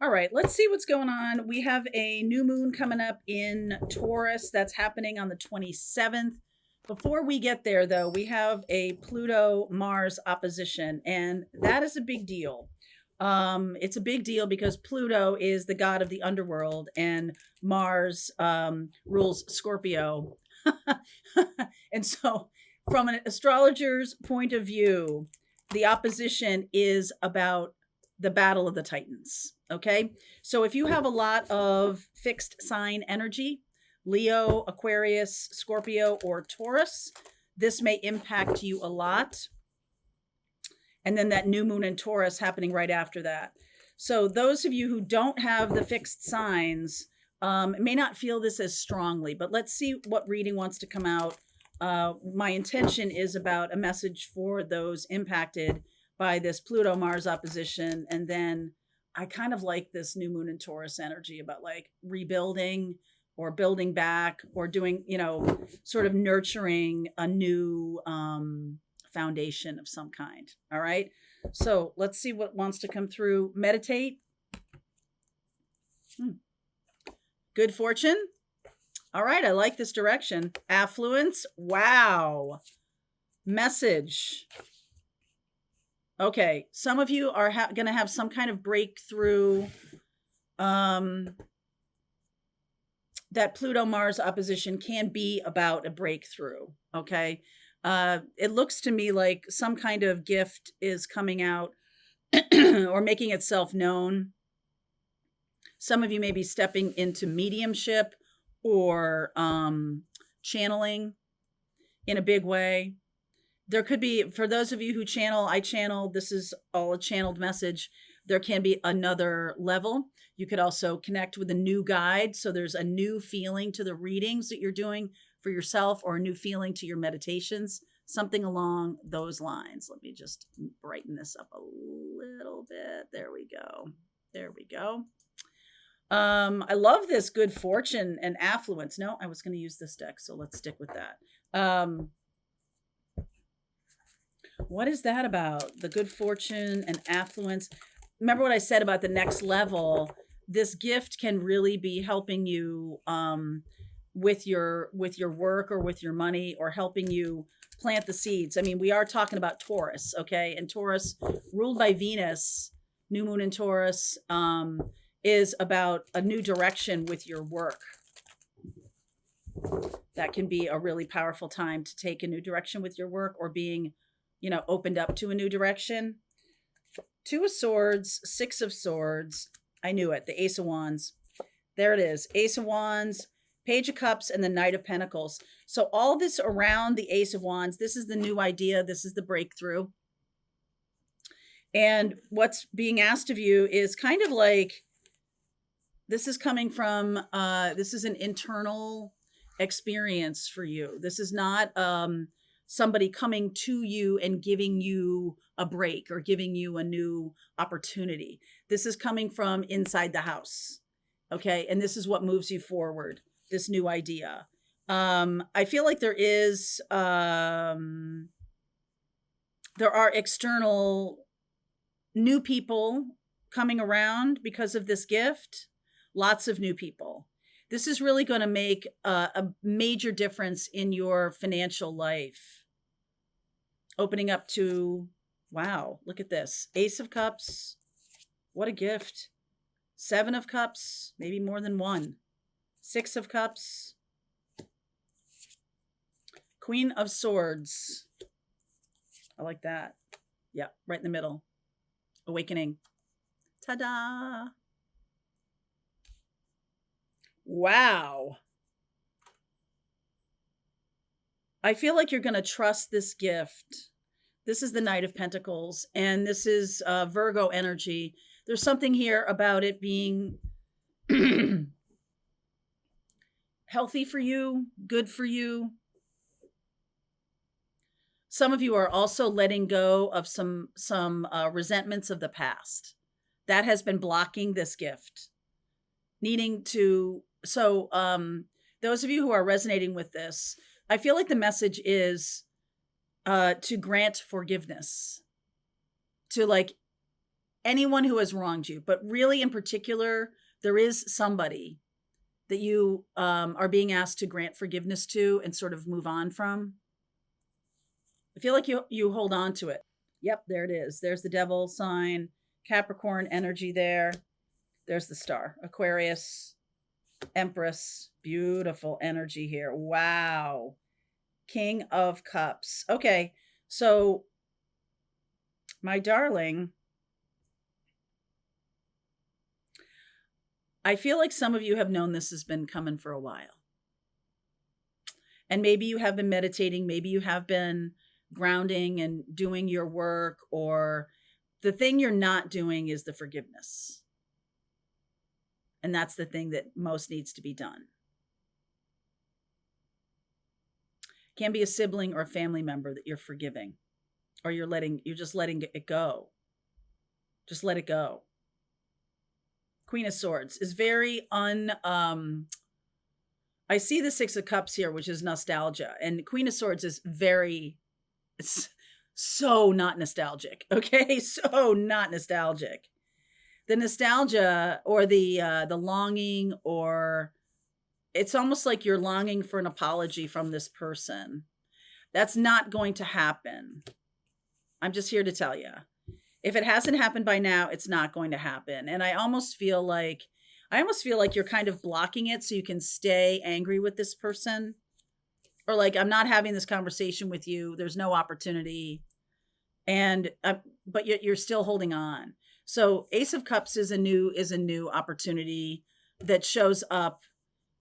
All right, let's see what's going on. We have a new moon coming up in Taurus that's happening on the 27th. Before we get there, though, we have a Pluto Mars opposition, and that is a big deal. It's a big deal because Pluto is the god of the underworld, and Mars rules Scorpio. And so, from an astrologer's point of view, the opposition is about the battle of the Titans. Okay. So if you have a lot of fixed sign energy, Leo, Aquarius, Scorpio, or Taurus, this may impact you a lot. And then that new moon in Taurus happening right after that. So those of you who don't have the fixed signs may not feel this as strongly, but let's see what reading wants to come out. My intention is about a message for those impacted by this Pluto Mars opposition. And then I kind of like this new moon in Taurus energy about like rebuilding or building back or doing, sort of nurturing a new foundation of some kind. All right. So let's see what wants to come through. Meditate. Good fortune. All right. I like this direction. Affluence. Wow. Message. Okay, some of you are going to have some kind of breakthrough. That Pluto-Mars opposition can be about a breakthrough, okay? It looks to me like some kind of gift is coming out or making itself known. Some of you may be stepping into mediumship or channeling in a big way. There could be, for those of you who channel, I channel, this is all a channeled message. There can be another level. You could also connect with a new guide. So there's a new feeling to the readings that you're doing for yourself or a new feeling to your meditations, something along those lines. Let me just brighten this up a little bit. There we go. There we go. I love this good fortune and affluence. No, I was going to use this deck, so let's stick with that. What is that about? The good fortune and affluence. Remember what I said about the next level? This gift can really be helping you with your work or with your money or helping you plant the seeds. I mean, we are talking about Taurus, okay? And Taurus, ruled by Venus, new moon in Taurus, is about a new direction with your work. That can be a really powerful time to take a new direction with your work or being opened up to a new direction. Two of Swords, Six of Swords. I knew it. The Ace of Wands. There it is. Ace of Wands, Page of Cups, and the Knight of Pentacles. So all this around the Ace of Wands, this is the new idea. This is the breakthrough. And what's being asked of you is kind of like, this is coming from, this is an internal experience for you. This is not, somebody coming to you and giving you a break or giving you a new opportunity. This is coming from inside the house. Okay. And this is what moves you forward. This new idea. I feel like there are external new people coming around because of this gift. Lots of new people. This is really going to make a major difference in your financial life. Opening up to, wow, look at this. Ace of Cups. What a gift. Seven of Cups, maybe more than one. Six of Cups. Queen of Swords. I like that. Yeah, right in the middle. Awakening. Ta-da! Wow. I feel like you're going to trust this gift. This is the Knight of Pentacles, and this is Virgo energy. There's something here about it being healthy for you, good for you. Some of you are also letting go of some resentments of the past. That has been blocking this gift. Needing to, so those of you who are resonating with this, I feel like the message is to grant forgiveness, to like anyone who has wronged you, but really in particular, there is somebody that you are being asked to grant forgiveness to and sort of move on from. I feel like you hold on to it. Yep, there it is. There's the devil sign, Capricorn energy there. There's the star, Aquarius, Empress, beautiful energy here. Wow. King of Cups. Okay, so my darling, I feel like some of you have known this has been coming for a while. And maybe you have been meditating, maybe you have been grounding and doing your work, or the thing you're not doing is the forgiveness. And that's the thing that most needs to be done. Can be a sibling or a family member that you're forgiving, or you're just letting it go. Just let it go. Queen of Swords is very I see the Six of Cups here, which is nostalgia, and Queen of Swords is it's so not nostalgic. Okay, so not nostalgic. The nostalgia or the longing, or it's almost like you're longing for an apology from this person. That's not going to happen. I'm just here to tell you. If it hasn't happened by now, it's not going to happen. And I almost feel like you're kind of blocking it so you can stay angry with this person. Or like, I'm not having this conversation with you. There's no opportunity. And but you're still holding on. So Ace of Cups is a new opportunity that shows up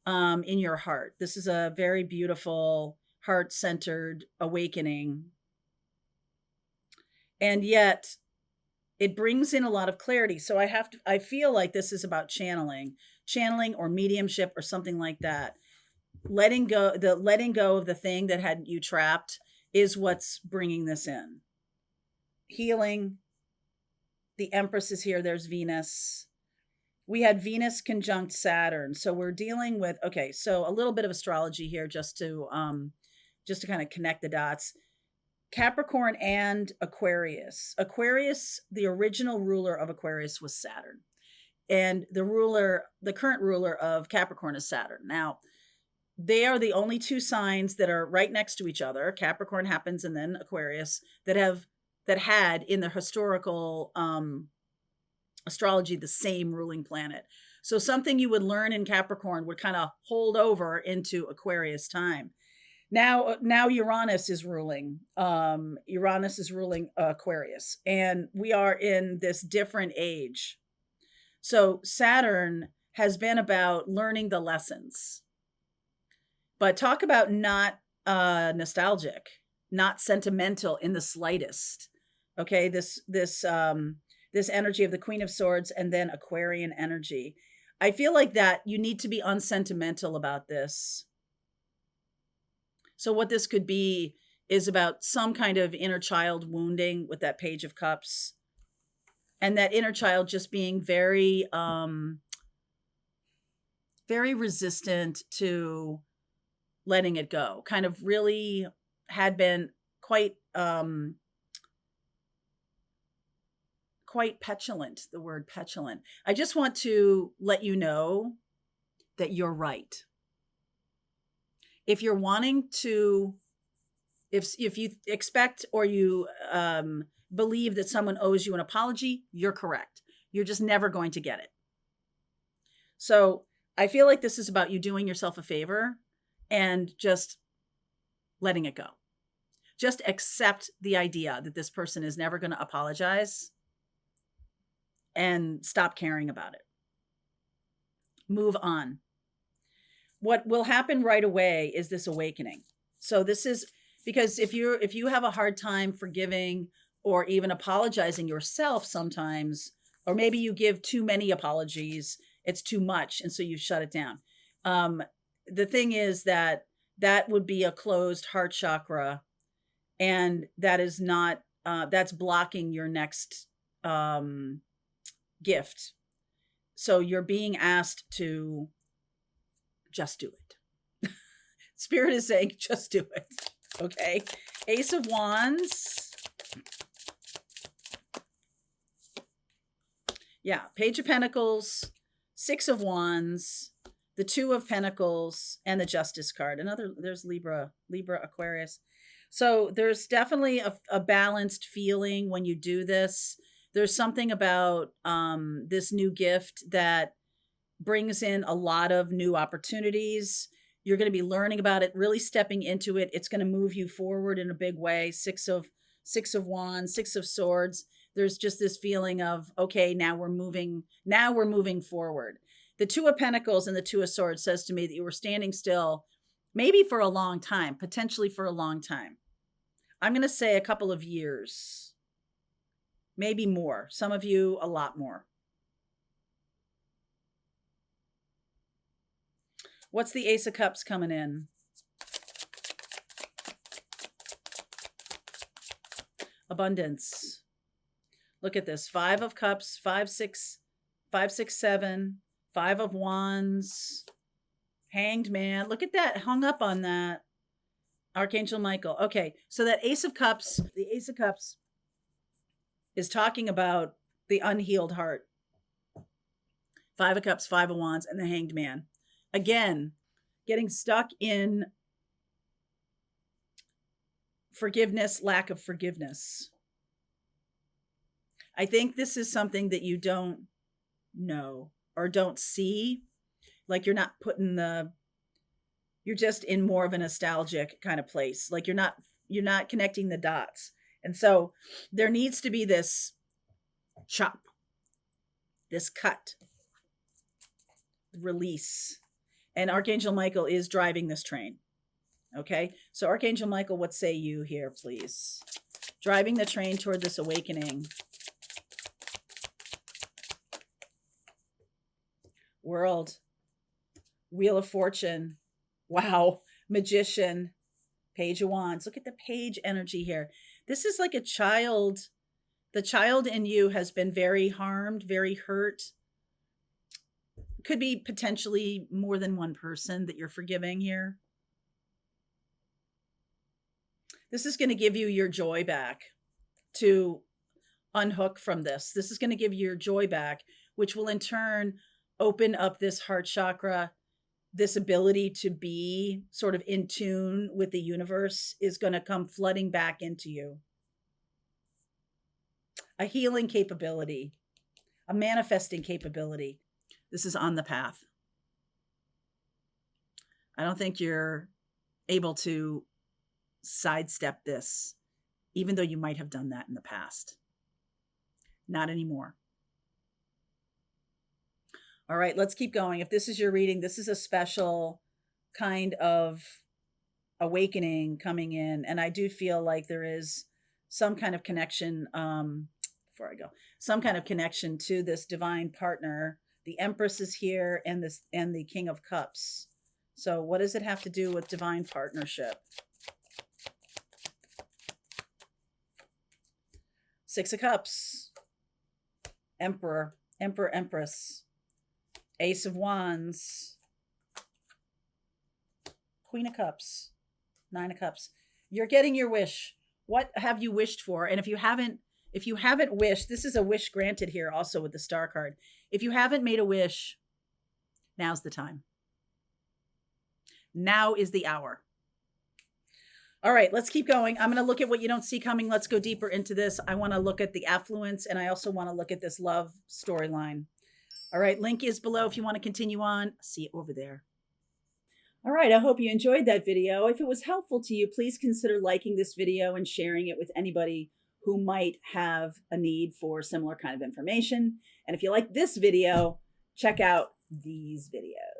in your heart. This is a very beautiful, heart-centered awakening. And yet it brings in a lot of clarity. So I feel like this is about channeling or mediumship or something like that. Letting go of the thing that had you trapped is what's bringing this in. Healing. The Empress is here. There's Venus. We had Venus conjunct Saturn. So we're dealing with, okay, so a little bit of astrology here just to kind of connect the dots. Capricorn and Aquarius. Aquarius, the original ruler of Aquarius was Saturn. And the current ruler of Capricorn is Saturn. Now, they are the only two signs that are right next to each other. Capricorn happens and then Aquarius that had in the historical astrology the same ruling planet. So something you would learn in Capricorn would kind of hold over into Aquarius time. Now Uranus is ruling. Uranus is ruling Aquarius, and we are in this different age. So Saturn has been about learning the lessons. But talk about not nostalgic, not sentimental in the slightest. Okay, this energy of the Queen of Swords and then Aquarian energy. I feel like that you need to be unsentimental about this. So what this could be is about some kind of inner child wounding with that Page of Cups. And that inner child just being very, very resistant to letting it go. Kind of really had been quite petulant, the word petulant. I just want to let you know that you're right. If you're wanting to, if you expect or you believe that someone owes you an apology, you're correct. You're just never going to get it. So I feel like this is about you doing yourself a favor and just letting it go. Just accept the idea that this person is never going to apologize and stop caring about it. Move on. What will happen right away is this awakening. So this is because if you have a hard time forgiving or even apologizing yourself sometimes, or maybe you give too many apologies, it's too much, and so you shut it down. The thing is that would be a closed heart chakra, and that is not that's blocking your next gift. So you're being asked to just do it. Spirit is saying, just do it. Okay. Ace of Wands. Yeah, Page of Pentacles, Six of Wands, the Two of Pentacles, and the Justice card. There's Libra, Aquarius. So there's definitely a balanced feeling when you do this. There's something about this new gift that brings in a lot of new opportunities. You're going to be learning about it, really stepping into it. It's going to move you forward in a big way. Six of Wands, Six of Swords. There's just this feeling of, okay, now we're moving forward. The Two of Pentacles and the Two of Swords says to me that you were standing still, maybe for a long time, potentially for a long time. I'm going to say a couple of years, maybe more. Some of you, a lot more. What's the Ace of Cups coming in? Abundance. Look at this. Five of Cups, 5, 6, 7, Five of Wands, Hanged Man. Look at that. Hung up on that. Archangel Michael. Okay, so that Ace of Cups, the Ace of Cups is talking about the unhealed heart. Five of Cups, Five of Wands, and the Hanged Man. Again, getting stuck in forgiveness, lack of forgiveness. I think this is something that you don't know or don't see. Like you're not you're just in more of a nostalgic kind of place. Like you're not connecting the dots. And so there needs to be this chop, this cut, release. And Archangel Michael is driving this train. Okay. So Archangel Michael, what say you here, please? Driving the train toward this awakening. World. Wheel of Fortune. Wow. Magician. Page of Wands. Look at the page energy here. This is like a child. The child in you has been very harmed, very hurt. Could be potentially more than one person that you're forgiving here. This is going to give you your joy back to unhook from this. This is going to give you your joy back, which will in turn open up this heart chakra. This ability to be sort of in tune with the universe is going to come flooding back into you. A healing capability, a manifesting capability. This is on the path. I don't think you're able to sidestep this, even though you might have done that in the past. Not anymore. All right, let's keep going. If this is your reading, this is a special kind of awakening coming in. And I do feel like there is some kind of connection, before I go, some kind of connection to this divine partner. The Empress is here and the King of Cups. So what does it have to do with divine partnership? Six of Cups, Emperor, Empress, Ace of Wands, Queen of Cups, Nine of Cups. You're getting your wish. What have you wished for? And if you haven't wished, this is a wish granted here also with the Star card. If you haven't made a wish, now's the time. Now is the hour. All right, let's keep going. I'm going to look at what you don't see coming. Let's go deeper into this. I want to look at the affluence, and I also want to look at this love storyline. All right, link is below if you want to continue on. See you over there. All right, I hope you enjoyed that video. If it was helpful to you, please consider liking this video and sharing it with anybody who might have a need for similar kind of information. And if you like this video, check out these videos.